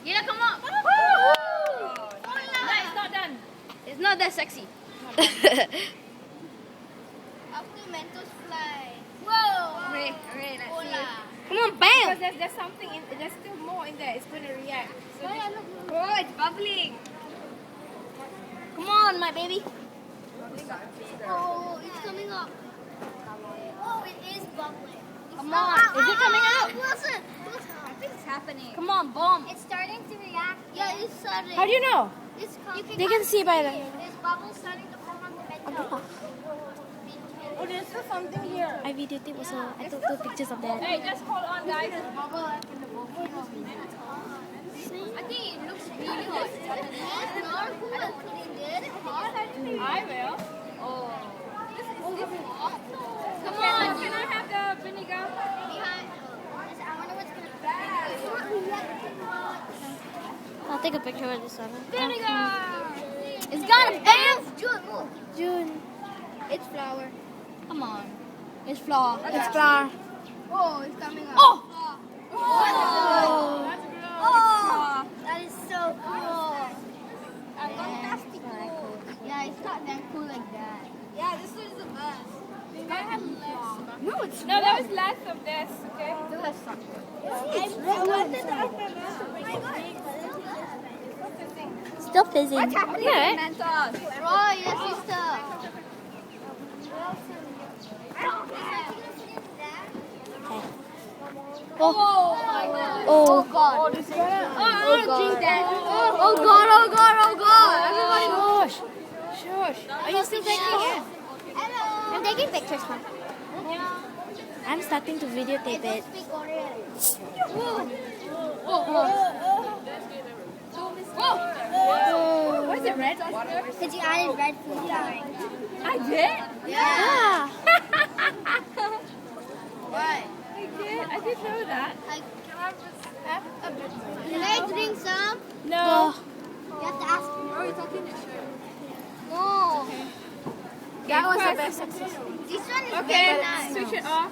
Yeah, come on. Woo! No, it's not done. It's not that sexy. Whoa! Alright, let's see. Come on, bam! Because there's something in, there's still more in there. It's going to react. So Oh, it's bubbling. Come on, my baby. Oh, it's coming up. Oh, it is bubbling. Come on. Is it coming out? Listen. I think it's happening. Come on, boom. It's starting to react. Yeah, it's starting. how do you know? It's coming. They can see by the... There's bubbles starting to form on the bed. Oh, there's still something here. I videotaped also. I took 2 pictures of that. Hey, just hold on, guys. I think it looks really hot. I will. Oh. Come on, can I have the vinegar? I'll take a picture of this one. Vinegar! It's gonna bam! June. It's flour. Come on. It's flour. It's flour. Oh, it's coming up. Oh! Oh! That's good. Oh! That is so cool. Fantastic cool. Yeah, it's not that cool like that. Yeah, this is the best. I have less. No, it's No, there was less of this, okay? Still fizzing. What's happening? Yeah, right? Mentos. Roy, your sister. Oh. my God. Oh. Oh God. Oh, this is gonna... Oh God. Drink that. Oh God, oh God, oh God. Everybody Shush. Shush. Are you still taking it? Hello. I'm taking pictures, man. I'm starting to videotape it. Speak Korean. Why is it red? Because you added red food coloring. I did? Yeah. Why? I did. I didn't know that. Can I drink some? No. You have to ask me. Are you talking to sure? No. That was the This best. one is Okay, very nice. switch it off.